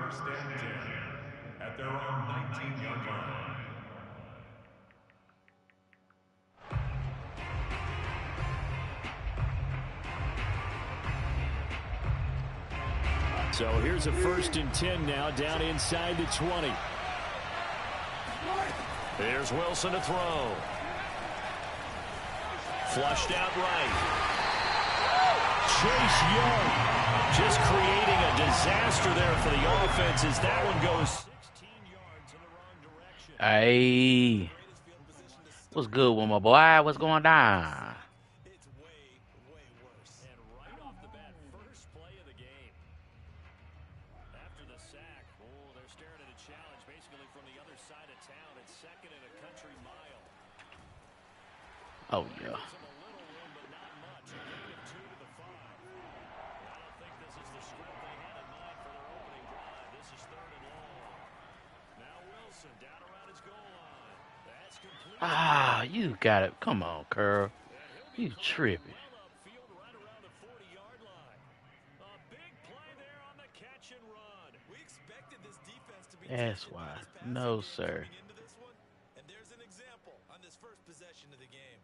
first and 10 at their own 19-yard line. So here's a first and 10 now, down inside the 20. There's Wilson to throw. Flushed out right. Chase Young just creating a disaster there for the offense as that one goes 16 yards in the wrong direction. Hey, what's good with my boy? What's going down? It's way worse. And right off the bat, first play of the game. After the sack, they're staring at a challenge basically from the other side of town. It's second and a country mile. Oh, yeah. Ah, you got it. Come on, Curl. You tripping. That's why. No, sir. And there's an example on this first possession of the game.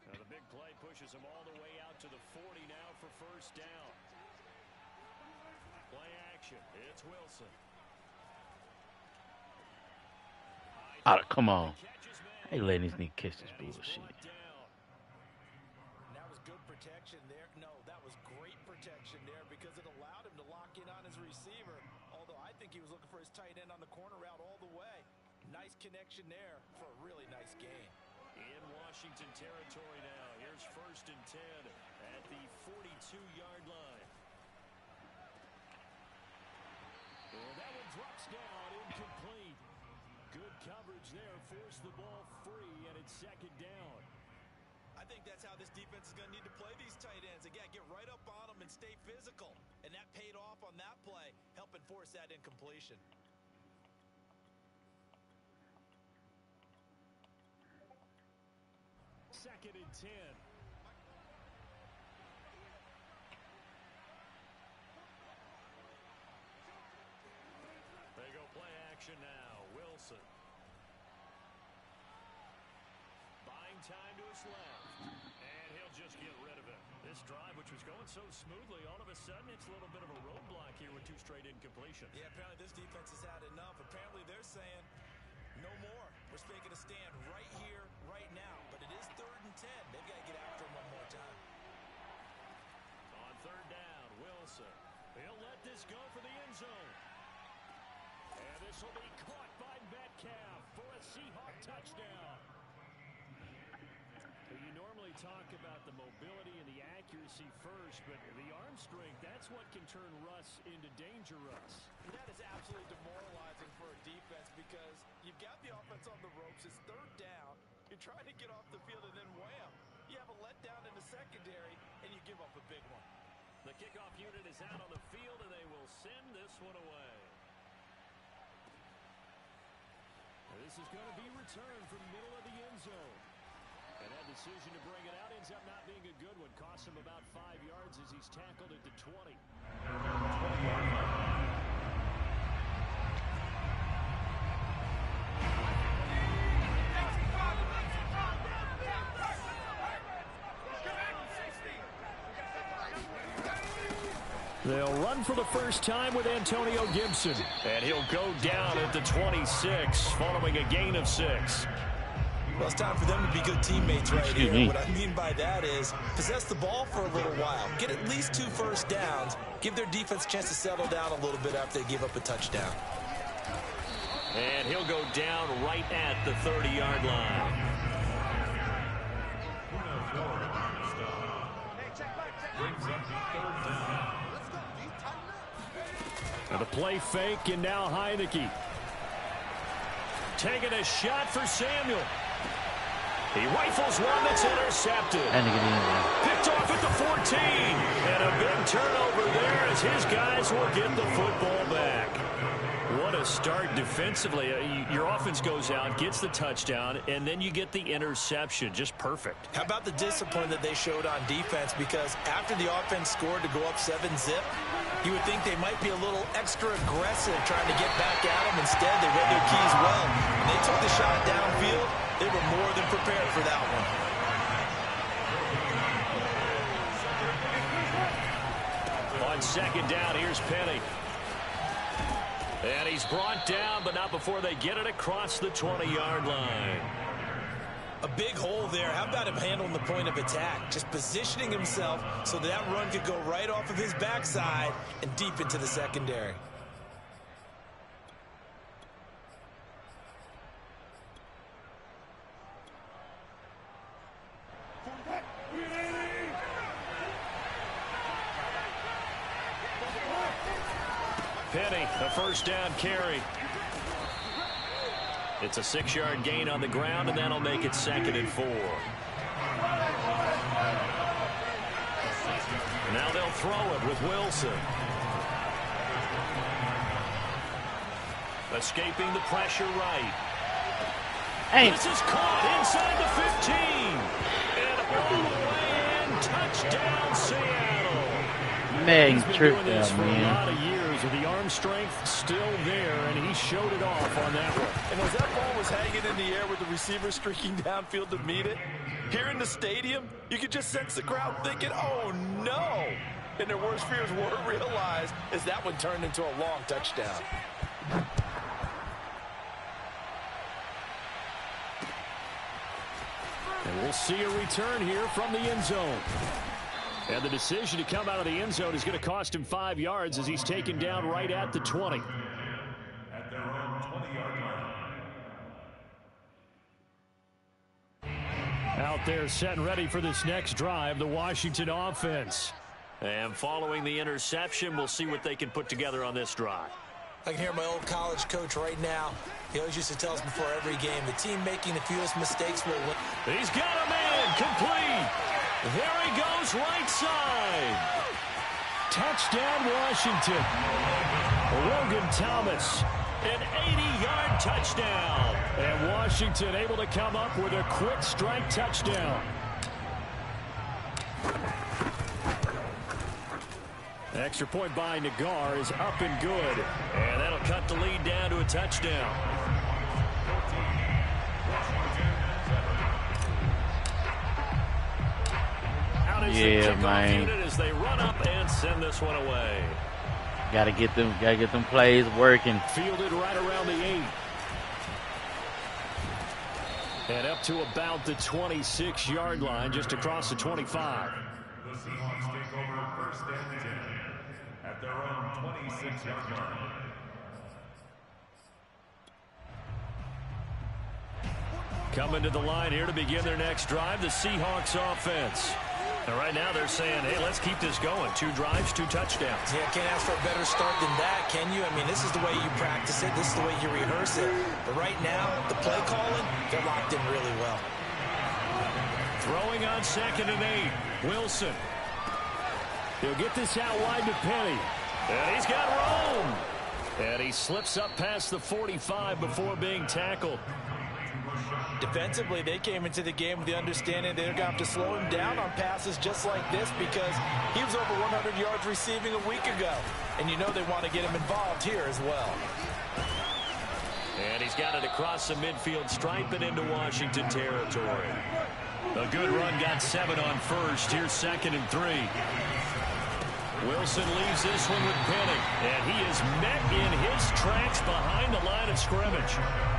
Now the big play pushes him all the way out to the 40 now for first down. Play action. It's Wilson. Oh, come on. I ain't letting these niggas catch this bullshit. That was good protection there. No, that was great protection there because it allowed him to lock in on his receiver. Although I think he was looking for his tight end on the corner route all the way. Nice connection there for a really nice gain. In Washington territory now. Here's first and 10 at the 42-yard line. And that one drops down, incomplete. Good coverage there, forced the ball free, and it's second down. I think that's how this defense is going to need to play these tight ends. Again, get right up on them and stay physical. And that paid off on that play, helping force that incompletion. Second and 10. They go play action now. Wilson. Buying time to his left. And he'll just get rid of it. This drive, which was going so smoothly, all of a sudden it's a little bit of a roadblock here with two straight incompletions. Yeah, apparently this defense has had enough. Apparently they're saying, no more. We're making a stand right here, right now. But it is 3rd and 10. They've got to get after him one more time. On third down, Wilson. He'll let this go for the end zone. And this will be caught by Metcalf for a Seahawk touchdown. You normally talk about the mobility and the accuracy first, but the arm strength, that's what can turn Russ into danger Russ. That is absolutely demoralizing for a defense because you've got the offense on the ropes. It's 3rd down. You're trying to get off the field, and then wham, you have a letdown in the secondary, and you give up a big one. The kickoff unit is out on the field, and they will send this one away. This is going to be returned from middle of the end zone. And that decision to bring it out ends up not being a good one. Costs him about 5 yards as he's tackled at the 20. They'll run for the first time with Antonio Gibson. And he'll go down at the 26 following a gain of 6. Well, it's time for them to be good teammates right here. What I mean by that is possess the ball for a little while. Get at least 2 first downs. Give their defense a chance to settle down a little bit after they give up a touchdown. And he'll go down right at the 30-yard line. And the play fake, and now Heineke. Taking a shot for Samuel. He rifles one that's intercepted. Picked off at the 14. And a big turnover there as his guys will get the football back. What a to start defensively. Your offense goes out, gets the touchdown, and then you get the interception. Just perfect. How about the discipline that they showed on defense? Because after the offense scored to go up 7-zip, you would think they might be a little extra aggressive trying to get back at them. Instead, they read their keys well. When they took the shot downfield, they were more than prepared for that one. On second down, here's Penny. And he's brought down, but not before they get it across the 20-yard line. A big hole there. How about him handling the point of attack? Just positioning himself so that run could go right off of his backside and deep into the secondary. Penny, a first down carry. It's a 6-yard gain on the ground, and that'll make it 2nd and 4. Now they'll throw it with Wilson. Escaping the pressure right. Hey. This is caught inside the 15. And all the way in. Touchdown, Seattle. Man, He's been doing this for a lot of years with the arm strength still there, and he showed it off on that one. And as that ball was hanging in the air with the receiver streaking downfield to meet it, here in the stadium, you could just sense the crowd thinking, oh, no. And their worst fears were realized as that one turned into a long touchdown. And we'll see a return here from the end zone. And the decision to come out of the end zone is going to cost him 5 yards as he's taken down right at the 20. At their own 20-yard line. Out there set and ready for this next drive, the Washington offense. And following the interception, we'll see what they can put together on this drive. I can hear my old college coach right now. He always used to tell us before every game, the team making the fewest mistakes will win. He's got a man complete. There he goes, right side. Touchdown, Washington. Logan Thomas, an 80-yard touchdown. And Washington able to come up with a quick strike touchdown. Extra point by Nagar is up and good. And that'll cut the lead down to a touchdown. Yeah, man. As they run up and send this one away. Gotta get them plays working. Fielded right around the 8. And up to about the 26-yard line, just across the 25. The Seahawks take over 1st and 10 at their own 26-yard line. Coming to the line here to begin their next drive, the Seahawks offense. And right now they're saying, hey, let's keep this going. 2 drives, 2 touchdowns. Yeah, can't ask for a better start than that, can you? I mean, this is the way you practice it. This is the way you rehearse it. But right now, the play calling, they're locked in really well. Throwing on 2nd and 8. Wilson. He'll get this out wide to Penny. And he's got room. And he slips up past the 45 before being tackled. Defensively, they came into the game with the understanding they're going to have to slow him down on passes just like this because he was over 100 yards receiving a week ago. And you know they want to get him involved here as well. And he's got it across the midfield stripe and into Washington territory. A good run, got 7 on first. Here's 2nd and 3. Wilson leaves this one with Penny, and he is met in his tracks behind the line of scrimmage.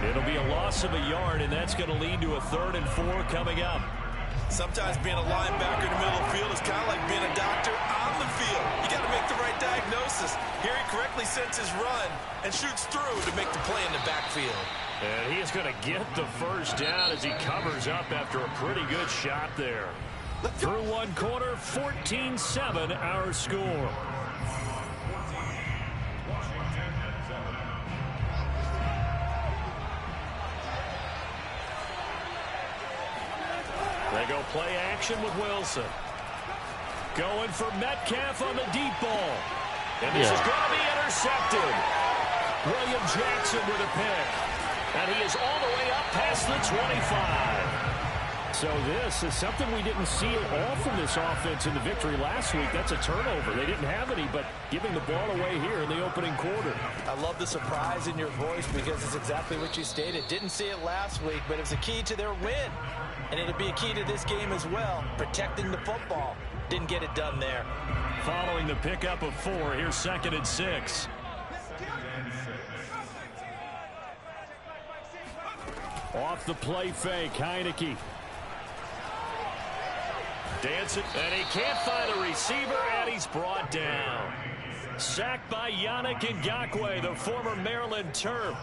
It'll be a loss of a yard, and that's going to lead to a 3rd and 4 coming up. Sometimes being a linebacker in the middle of the field is kind of like being a doctor on the field. You got to make the right diagnosis. Here he correctly sets his run and shoots through to make the play in the backfield. And he is going to get the first down as he covers up after a pretty good shot there. Through one quarter, 14-7 our score. They go play action with Wilson. Going for Metcalf on the deep ball. And this is going to be intercepted. William Jackson with a pick. And he is all the way up past the 25. So this is something we didn't see at all from this offense in the victory last week. That's a turnover. They didn't have any, but giving the ball away here in the opening quarter. I love the surprise in your voice because it's exactly what you stated. Didn't see it last week, but it was a key to their win. And it'll be a key to this game as well, protecting the football. Didn't get it done there. Following the pickup of 4, here's 2nd and 6. Off the play fake, Heineke. Dancing, and he can't find a receiver, and he's brought down. Sacked by Yannick Ngakoue, the former Maryland Terp.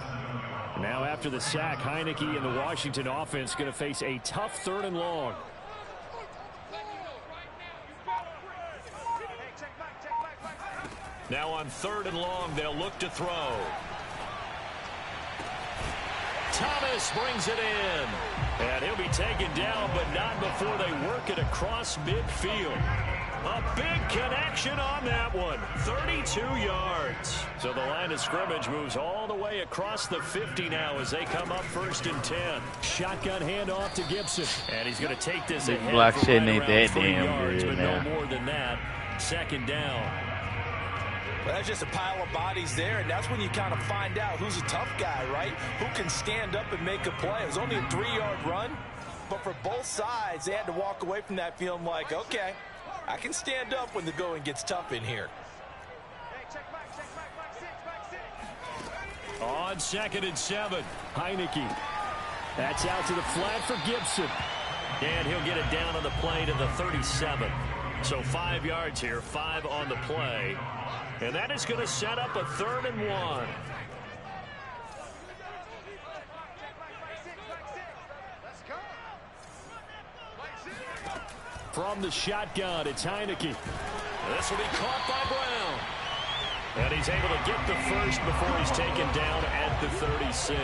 Now after the sack, Heineke and the Washington offense going to face a tough 3rd and long. Now on 3rd and long, they'll look to throw. Thomas brings it in. And he'll be taken down, but not before they work it across midfield. A big connection on that one. 32 yards. So the line of scrimmage moves all the way across the 50 now as they come up 1st and 10. Shotgun handoff to Gibson. And he's going to take this ahead block for shit right ain't around that 3 damn yards, good but now. no more than that. 2nd down. Well, that's just a pile of bodies there, and that's when you kind of find out who's a tough guy, right? Who can stand up and make a play. It was only a 3-yard run, but for both sides, they had to walk away from that feeling like, okay, I can stand up when the going gets tough in here. On 2nd and 7, Heineke. That's out to the flat for Gibson. And he'll get it down on the play to the 37. So 5 yards here, 5 on the play. And that is going to set up a 3rd and 1. From the shotgun, it's Heineke. This will be caught by Brown. And he's able to get the first before he's taken down at the 36.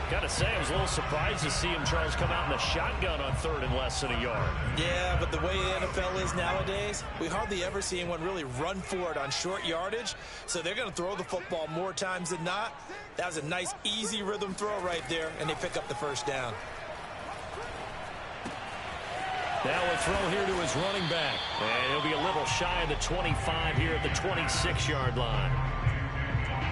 Got to say, I was a little surprised to see him, Charles, come out in the shotgun on 3rd and less than a yard. Yeah, but the way the NFL is nowadays, we hardly ever see anyone really run for it on short yardage. So they're going to throw the football more times than not. That was a nice, easy rhythm throw right there, and they pick up the 1st down. Now a throw here to his running back. And he'll be a little shy of the 25 here at the 26-yard line.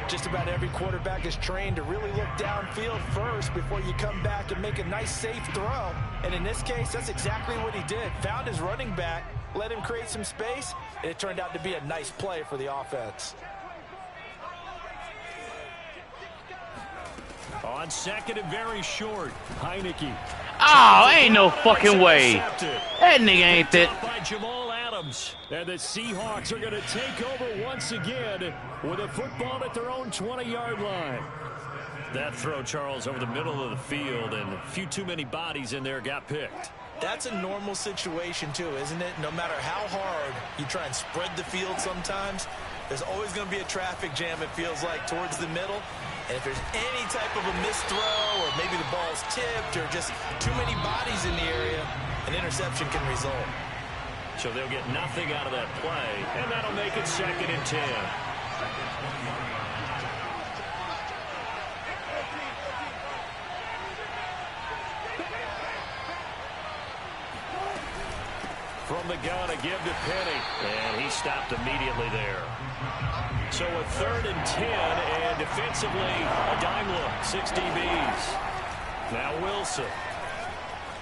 Just about every quarterback is trained to really look downfield first before you come back and make a nice, safe throw. And in this case, that's exactly what he did. Found his running back, let him create some space, and it turned out to be a nice play for the offense. On 2nd and very short, Heineke. Oh, ain't no fucking way. That nigga ain't that. By Jamal Adams. And the Seahawks are going to take over once again with a football at their own 20-yard line. That throw, Charles, over the middle of the field, and a few too many bodies in there got picked. That's a normal situation, too, isn't it? No matter how hard you try and spread the field sometimes, there's always going to be a traffic jam, it feels like, towards the middle. And if there's any type of a missed throw, or maybe the ball's tipped, or just too many bodies in the area, an interception can result. So they'll get nothing out of that play, and that'll make it 2nd and 10. From the gun, a give to Penny, and he stopped immediately there. So a 3rd and 10, and defensively, a dime look, 6 DBs. Now Wilson.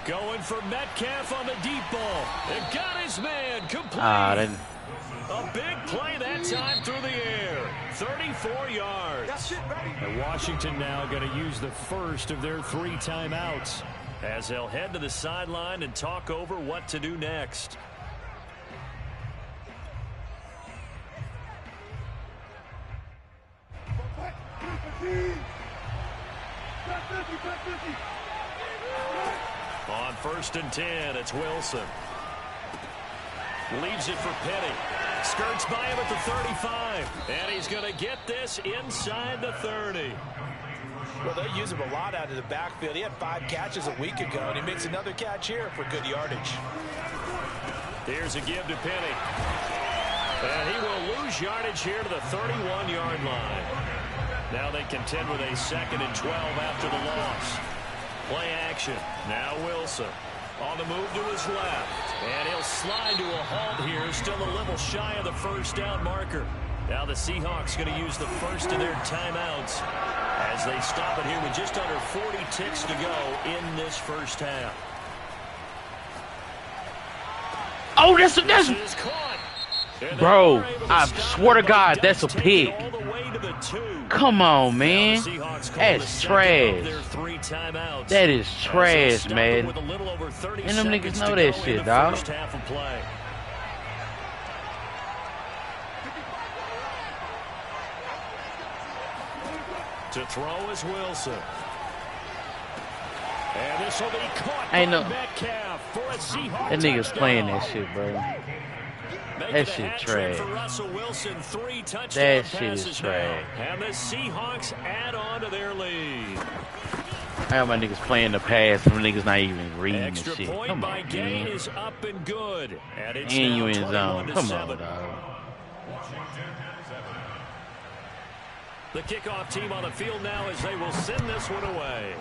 Going for Metcalf on the deep ball. And got his man complete. A big play that time through the air. 34 yards. And Washington now going to use the first of their 3 timeouts as they'll head to the sideline and talk over what to do next. On 1st and 10, it's Wilson. Leaves it for Penny. Skirts by him at the 35. And he's going to get this inside the 30. Well, they use him a lot out of the backfield. He had 5 catches a week ago, and he makes another catch here for good yardage. Here's a give to Penny. And he will lose yardage here to the 31-yard line. Now they contend with a 2nd and 12 after the loss. Play action. Now Wilson on the move to his left. And he'll slide to a halt here. Still a little shy of the first down marker. Now the Seahawks going to use the first of their timeouts as they stop it here with just under 40 ticks to go in this first half. Oh, that's bro, I swear to God, that's a pick. Come on, man. That's trash. That is trash, man. And them niggas know that shit, dog. To throw is Wilson. And this will be caught ain't no. Metcalf for a Seahawks That nigga's touchdown. playing that shit, bro. That shit trash. That shit is trash. And the Seahawks add on to their lead. I got my niggas playing the pass, and niggas not even reading Extra the shit. point Come by on, gain man. is up and good. And it's And now you in zone. 21-7. Come on, dog. The kickoff team on the field now as they will send this one away.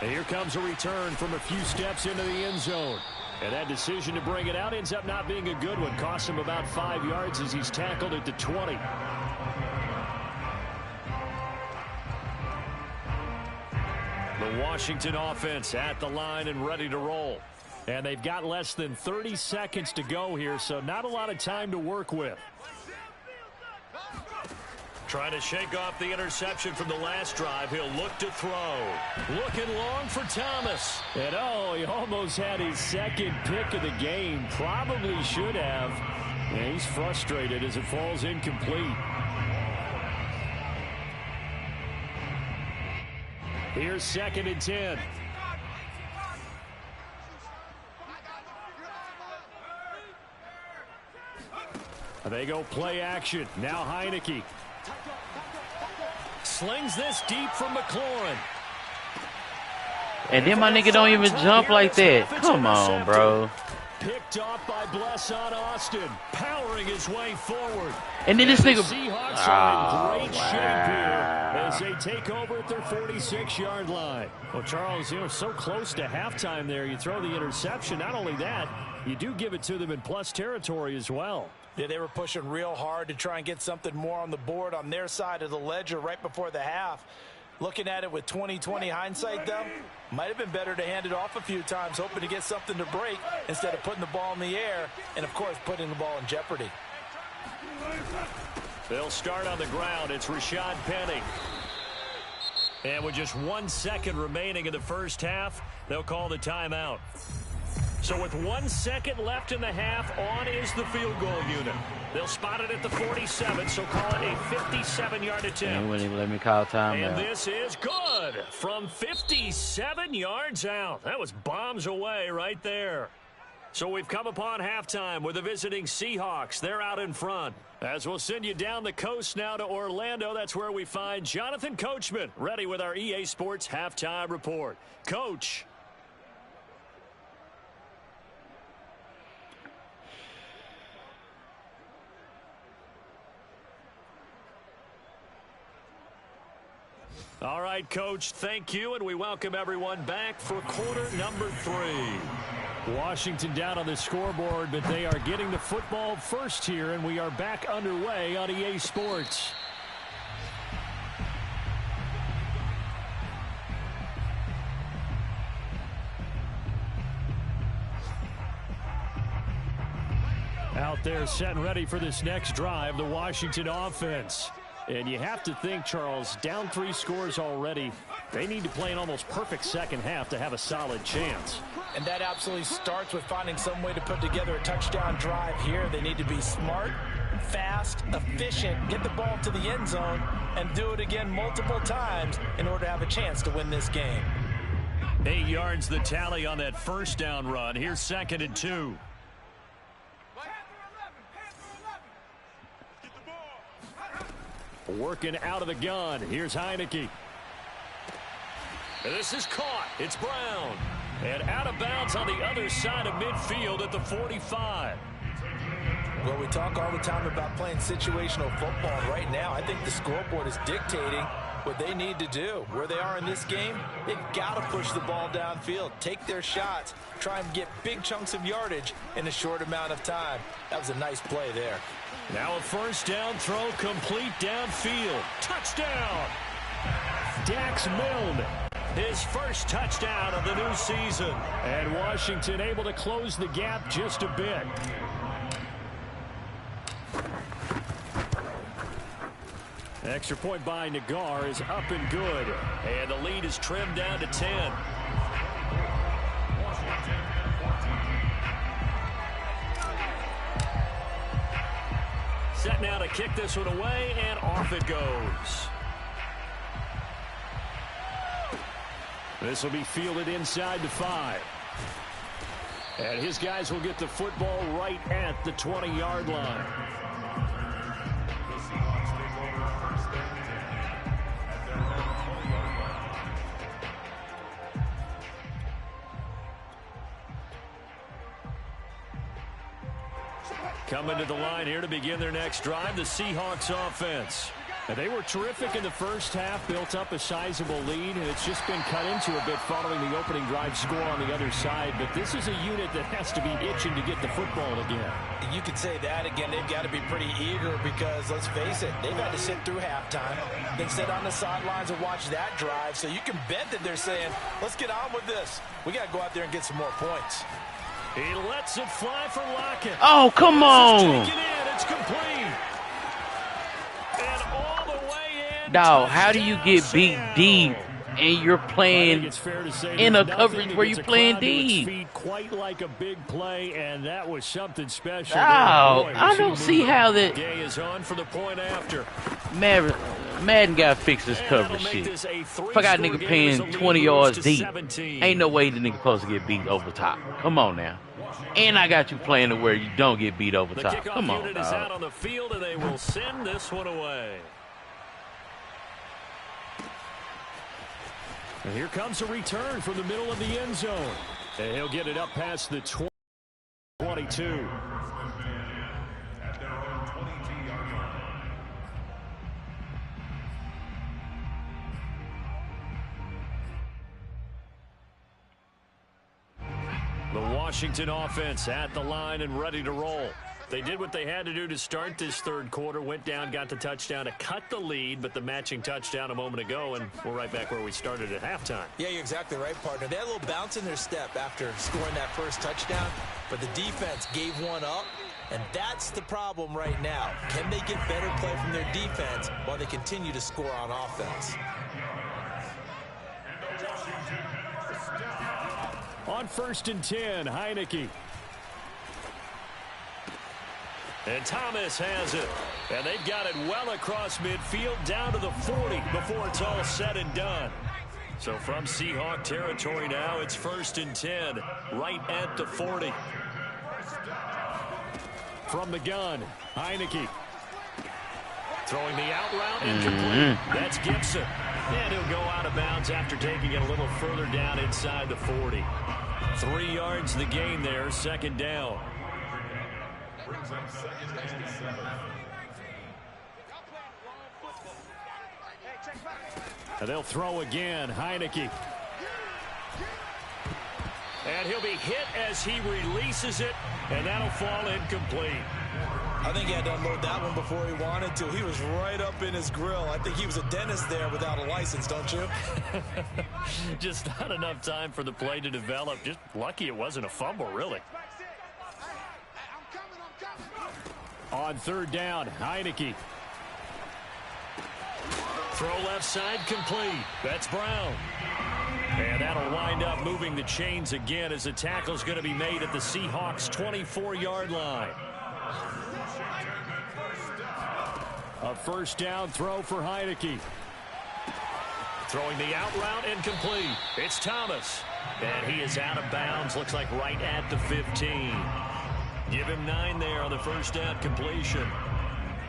And here comes a return from a few steps into the end zone. And that decision to bring it out ends up not being a good one. Costs him about 5 yards as he's tackled at the 20. The Washington offense at the line and ready to roll. And they've got less than 30 seconds to go here, so not a lot of time to work with. Trying to shake off the interception from the last drive. He'll look to throw. Looking long for Thomas. And oh, he almost had his second pick of the game. Probably should have. And he's frustrated as it falls incomplete. Here's 2nd and 10. They go play action. Now Heineke. Slings this deep from McLaurin. And then my nigga don't even jump like that. Come on, bro. Picked off by Blesson Austin, powering his way forward. And then this nigga. Seahawks are in great shape here as they take over at their 46-yard line. Well, Charles, you know, so close to halftime there. You throw the interception. Not only that, you do give it to them in plus territory as well. Yeah, they were pushing real hard to try and get something more on the board on their side of the ledger right before the half. Looking at it with 20/20 hindsight, though, might have been better to hand it off a few times, hoping to get something to break instead of putting the ball in the air and, of course, putting the ball in jeopardy. They'll start on the ground. It's Rashad Penny. And with just 1 second remaining in the first half, they'll call the timeout. So with 1 second left in the half, on is the field goal unit. They'll spot it at the 47, so call it a 57-yard attempt. They wouldn't even let me call timeout. And this is good from 57 yards out. That was bombs away right there. So we've come upon halftime with the visiting Seahawks. They're out in front. As we'll send you down the coast now to Orlando, that's where we find Jonathan Coachman, ready with our EA Sports Halftime Report. Coach. All right, Coach, thank you, and we welcome everyone back for quarter number 3. Washington down on the scoreboard, but they are getting the football first here, and we are back underway on EA Sports. Out there set and ready for this next drive, the Washington offense. And you have to think, Charles, down 3 scores already. They need to play an almost perfect second half to have a solid chance. And that absolutely starts with finding some way to put together a touchdown drive here. They need to be smart, fast, efficient, get the ball to the end zone, and do it again multiple times in order to have a chance to win this game. 8 yards the tally on that first down run. Here's 2nd and 2. Working out of the gun. Here's Heineke. And this is caught. It's Brown. And out of bounds on the other side of midfield at the 45. Well, we talk all the time about playing situational football. And right now, I think the scoreboard is dictating what they need to do. Where they are in this game, they've got to push the ball downfield, take their shots, try and get big chunks of yardage in a short amount of time. That was a nice play there. Now a first down throw complete downfield. Touchdown! Dax Milne, his first touchdown of the new season. And Washington able to close the gap just a bit. Extra point by Nagar is up and good. And the lead is trimmed down to 10. Set now to kick this one away, and off it goes. This will be fielded inside the 5. And his guys will get the football right at the 20-yard line. The Seahawks take over first and 10 at their own 20-yard line. Coming to the line here to begin their next drive, the Seahawks offense. And they were terrific in the first half, built up a sizable lead, and it's just been cut into a bit following the opening drive score on the other side. But this is a unit that has to be itching to get the football again. You could say that again. They've got to be pretty eager because, let's face it, they've had to sit through halftime, then sit on the sidelines and watch that drive. So you can bet that they're saying, let's get on with this. We got to go out there and get some more points. He lets it fly for Lockett. Oh, come on. Taken in. It's complete. And all the way in. Dog, how do you get beat deep and you're playing in a coverage where you're playing deep? Quite like a big play, and that was something special. Dog, I don't see how that. Day is on for the point after. Madden got to fix this coverage shit. Forgot nigga paying 20 yards deep. Ain't no way the nigga supposed to get beat over top. Come on now. And I got you playing to where you don't get beat over top. Come on, unit is out on the field, and they will send this one away. And here comes a return from the middle of the end zone. And he'll get it up past the 22. At their own 22-yard line. The Washington offense at the line and ready to roll. They did what they had to do to start this third quarter, went down, got the touchdown to cut the lead, but the matching touchdown a moment ago, and we're right back where we started at halftime. Yeah, you're exactly right, partner. They had a little bounce in their step after scoring that first touchdown, but the defense gave one up, and that's the problem right now. Can they get better play from their defense while they continue to score on offense? On 1st and 10, Heineke. And Thomas has it. And they've got it well across midfield down to the 40 before it's all said and done. So from Seahawk territory now, it's 1st and 10, right at the 40. From the gun, Heineke. Throwing the out route incomplete. That's Gibson. And he'll go out of bounds after taking it a little further down inside the 40. 3 yards the gain there, 2nd down. Brings up 2nd and 7. And they'll throw again, Heineke. And he'll be hit as he releases it, and that'll fall incomplete. I think he had to unload that one before he wanted to. He was right up in his grill. I think he was a dentist there without a license, don't you? Just not enough time for the play to develop. Just lucky it wasn't a fumble, really. On 3rd down, Heineke. Throw left side complete. That's Brown. And that'll wind up moving the chains again as the tackle's going to be made at the Seahawks' 24-yard line. A 1st down throw for Heineke. Throwing the out route incomplete. It's Thomas. And he is out of bounds. Looks like right at the 15. Give him 9 there on the 1st down completion.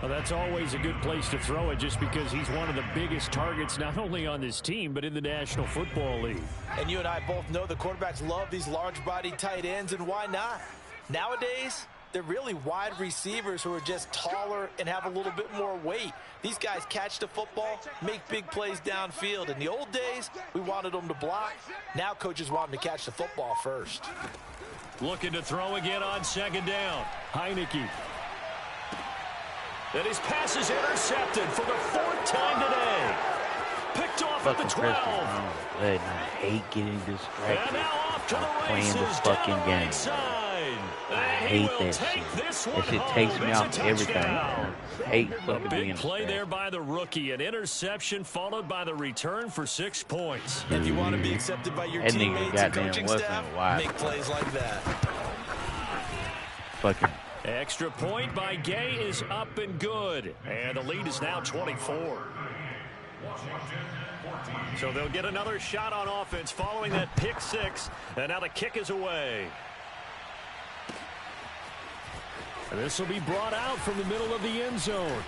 Well, that's always a good place to throw it just because he's one of the biggest targets not only on this team but in the National Football League. And you and I both know the quarterbacks love these large-body tight ends, and why not? Nowadays, They're really wide receivers who are just taller and have a little bit more weight. These guys catch the football, make big plays downfield. In the old days, we wanted them to block. Now coaches want them to catch the football first. Looking to throw again on second down. Heineke. And his pass is intercepted for the 4th time today. Picked off at the 12. I hate getting distracted. And now off to the races, playing the fucking game. I hate that shit. That shit takes me off everything. I hate fucking being Big play there by the rookie. An interception followed by the return for 6 points. If you want to be accepted by your teammates and coaching staff, make plays like that. Fucking. Extra point by Gay is up and good. And the lead is now 24. So they'll get another shot on offense following that pick 6. And now the kick is away. And this will be brought out from the middle of the end zone.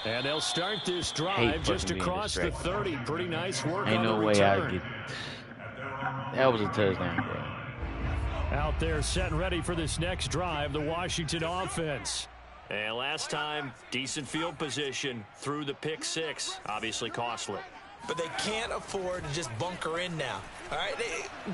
And they'll start this drive just across the 30. Pretty nice work on the return. Ain't no way I get. That was a touchdown, bro. Out there set and ready for this next drive, the Washington offense. And last time, decent field position through the pick 6. Obviously costly. But they can't afford to just bunker in now. All right,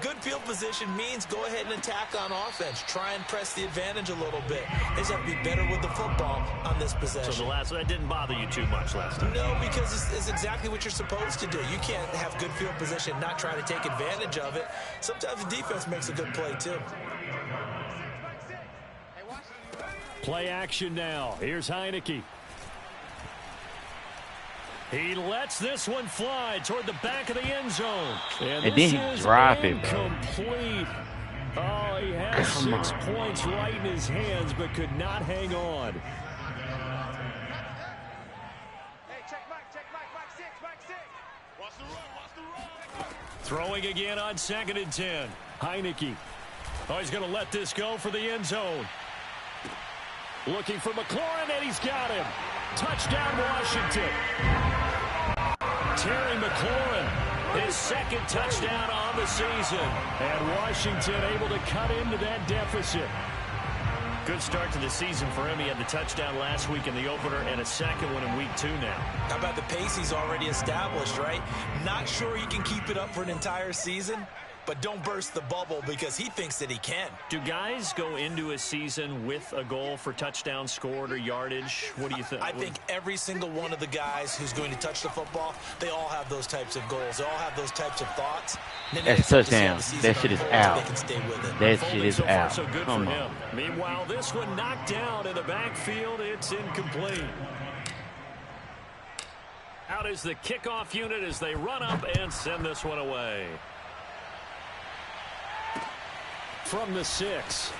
good field position means go ahead and attack on offense. Try and press the advantage a little bit. They just have to be better with the football on this possession. So that didn't bother you too much last time? No, because it's exactly what you're supposed to do. You can't have good field position and not try to take advantage of it. Sometimes the defense makes a good play, too. Play action now. Here's Heineke. He lets this one fly toward the back of the end zone. And then he drop it, bro. Complete. Oh, he has 6 points right in his hands, but could not hang on. Hey, check back 6. Watch the run. Throwing again on 2nd and 10. Heineke. Oh, he's going to let this go for the end zone. Looking for McLaurin, and he's got him. Touchdown, Washington. Terry McLaurin, his 2nd touchdown on the season. And Washington able to cut into that deficit. Good start to the season for him. He had the touchdown last week in the opener and a 2nd one in week 2 now. How about the pace he's already established, right? Not sure he can keep it up for an entire season, but don't burst the bubble because he thinks that he can. Do guys go into a season with a goal for touchdowns scored or yardage? What do you think? I think every single one of the guys who's going to touch the football, they all have those types of goals. They all have those types of thoughts. That's touchdown. That shit is out. That shit is out. So good for him. Meanwhile, this one knocked down in the backfield. It's incomplete. Out is the kickoff unit as they run up and send this one away. From the 6.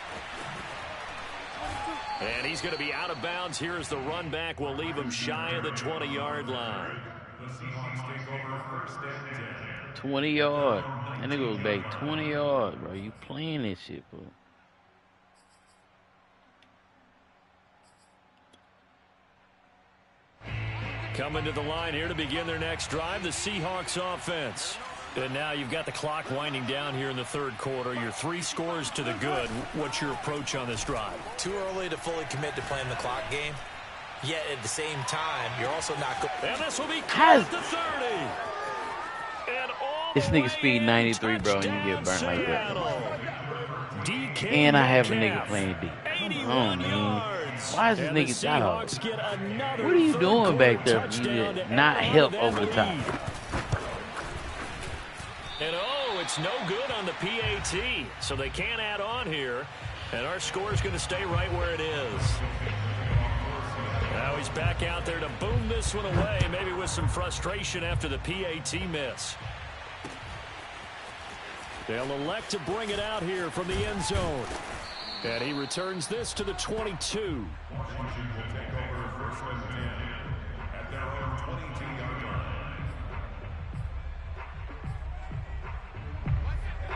And he's going to be out of bounds. Here is the run back. We'll leave him shy of the 20-yard line. 20 yards. And it goes back 20 yards, bro. You playing this shit, bro. Coming to the line here to begin their next drive, the Seahawks offense. And now you've got the clock winding down here in the 3rd quarter. Your 3 scores to the good. What's your approach on this drive? Too early to fully commit to playing the clock game. Yet at the same time, you're also not going. And this will be close to 30. And this nigga speed 93, bro, and you get burnt like that. And I have a nigga playing D. Come on, man. Why is this nigga dog? What are you doing back there if you did not help over the top? And it's no good on the PAT, so they can't add on here. And our score is going to stay right where it is. Now he's back out there to boom this one away, maybe with some frustration after the PAT miss. They'll elect to bring it out here from the end zone. And he returns this to the 22. Washington will take over 1st and 10 at their own 22-yard line.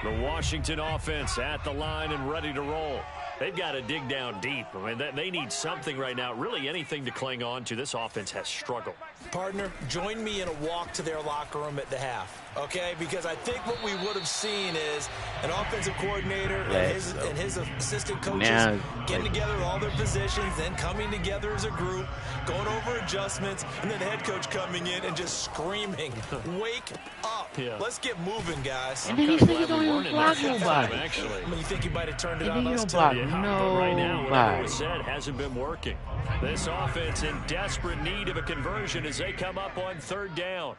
The Washington offense at the line and ready to roll. They've got to dig down deep. I mean, they need something right now, really anything to cling on to. This offense has struggled. Partner, join me in a walk to their locker room at the half, okay? Because I think what we would have seen is an offensive coordinator and his assistant coaches getting together all their positions, then coming together as a group, going over adjustments, and then the head coach coming in and just screaming, wake up. Yeah. Let's get moving, guys. And then he said you don't even block nobody. Actually. I mean, you think he might have turned it on us, too? Block But right now, whatever was said hasn't been working. This offense in desperate need of a conversion as they come up on 3rd down.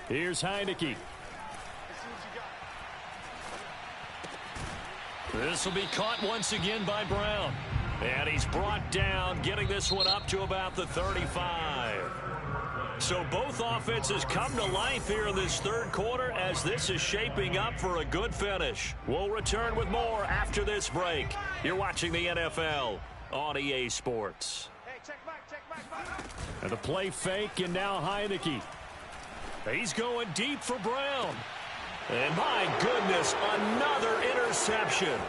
Here's Heineke. This will be caught once again by Brown. And he's brought down, getting this one up to about the 35. So both offenses come to life here in this 3rd quarter as this is shaping up for a good finish. We'll return with more after this break. You're watching the NFL on EA Sports. And the play fake, and now Heineke. He's going deep for Brown. And my goodness, another interception.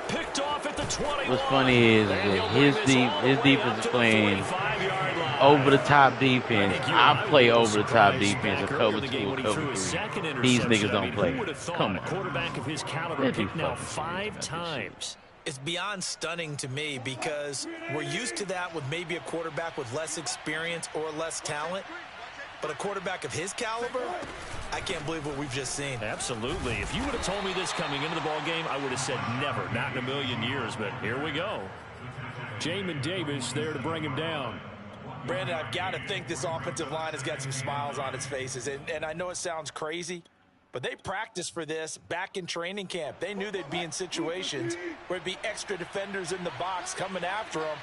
Picked off at the 21. What's funny is that his defense is playing over-the-top defense. I play over-the-top defense, a cover 2, a cover 3. These niggas don't play. Come on. Quarterback of his caliber picked now 5 times. It's beyond stunning to me because we're used to that with maybe a quarterback with less experience or less talent. But a quarterback of his caliber, I can't believe what we've just seen. Absolutely. If you would have told me this coming into the ball game, I would have said never, not in a million years. But here we go. Jamin Davis there to bring him down. Brandon, I've got to think this offensive line has got some smiles on its faces. And I know it sounds crazy, but they practiced for this back in training camp. They knew they'd be in situations where it'd be extra defenders in the box coming after them,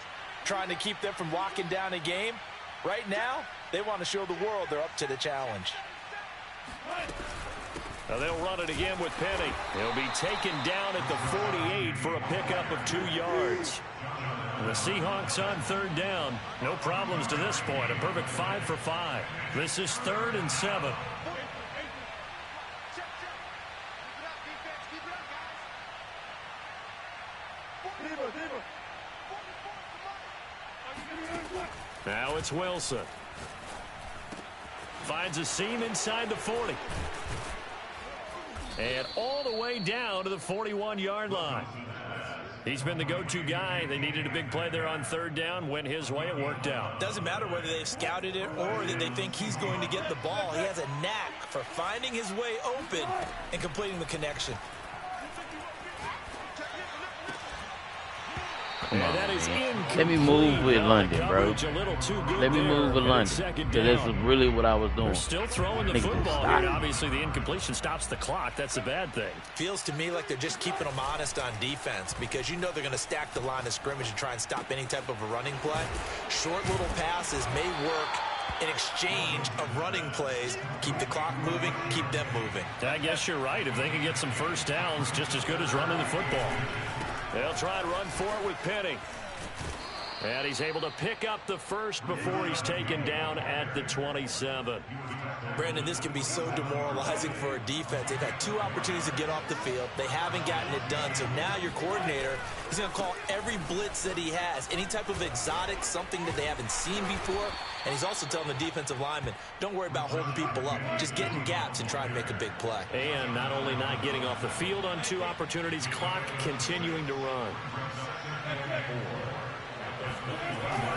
trying to keep them from locking down a game. Right now, they want to show the world they're up to the challenge. Now they'll run it again with Penny. He'll be taken down at the 48 for a pickup of 2 yards. The Seahawks on 3rd down. No problems to this point. A perfect 5 for 5. This is 3rd and 7. Now it's Wilson. Finds a seam inside the 40. And all the way down to the 41-yard line. He's been the go-to guy. They needed a big play there on 3rd down. Went his way. It worked out. Doesn't matter whether they've scouted it or that they think he's going to get the ball. He has a knack for finding his way open and completing the connection. Come on, man. Let me move with London, bro. Let me move with London. Because that's really what I was doing. They're still throwing the football here. Obviously, the incompletion stops the clock. That's a bad thing. Feels to me like they're just keeping them honest on defense because you know they're going to stack the line of scrimmage and try and stop any type of a running play. Short little passes may work in exchange of running plays. Keep the clock moving, keep them moving. I guess you're right. If they can get some first downs, just as good as running the football. They'll try and run for it with Penny. And he's able to pick up the first before he's taken down at the 27. Brandon, this can be so demoralizing for a defense. They've had 2 opportunities to get off the field. They haven't gotten it done. So now your coordinator is going to call every blitz that he has, any type of exotic, something that they haven't seen before. And he's also telling the defensive lineman, don't worry about holding people up. Just get in gaps and try and make a big play. And not only not getting off the field on 2 opportunities, clock continuing to run.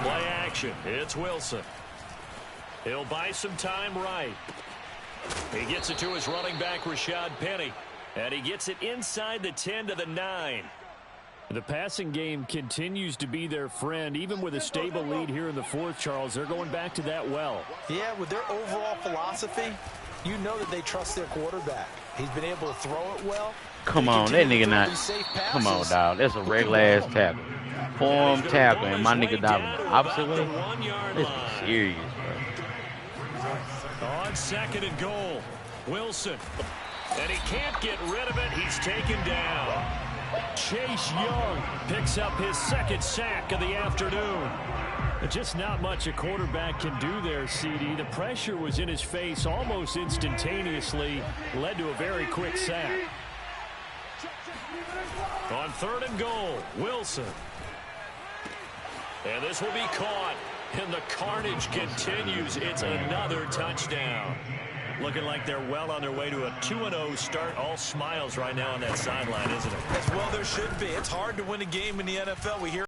Play action. It's Wilson. He'll buy some time right. He gets it to his running back, Rashad Penny. And he gets it inside the 10 to the 9. The passing game continues to be their friend. Even with a stable lead here in the 4th, Charles, they're going back to that well. Yeah, with their overall philosophy, you know that they trust their quarterback. He's been able to throw it well. Come on, that nigga not. Come on, dog. That's a regular-ass tackle. Form tackle, and my nigga diving the opposite way. This is serious, bro. On 2nd and goal, Wilson. And he can't get rid of it. He's taken down. Chase Young picks up his second sack of the afternoon. Just not much a quarterback can do there, CD. The pressure was in his face almost instantaneously, led to a very quick sack. On 3rd and goal, Wilson. And this will be caught. And the carnage continues. It's another touchdown. Looking like they're well on their way to a 2-0 start. All smiles right now on that sideline, isn't it? As well there should be. It's hard to win a game in the NFL. We hear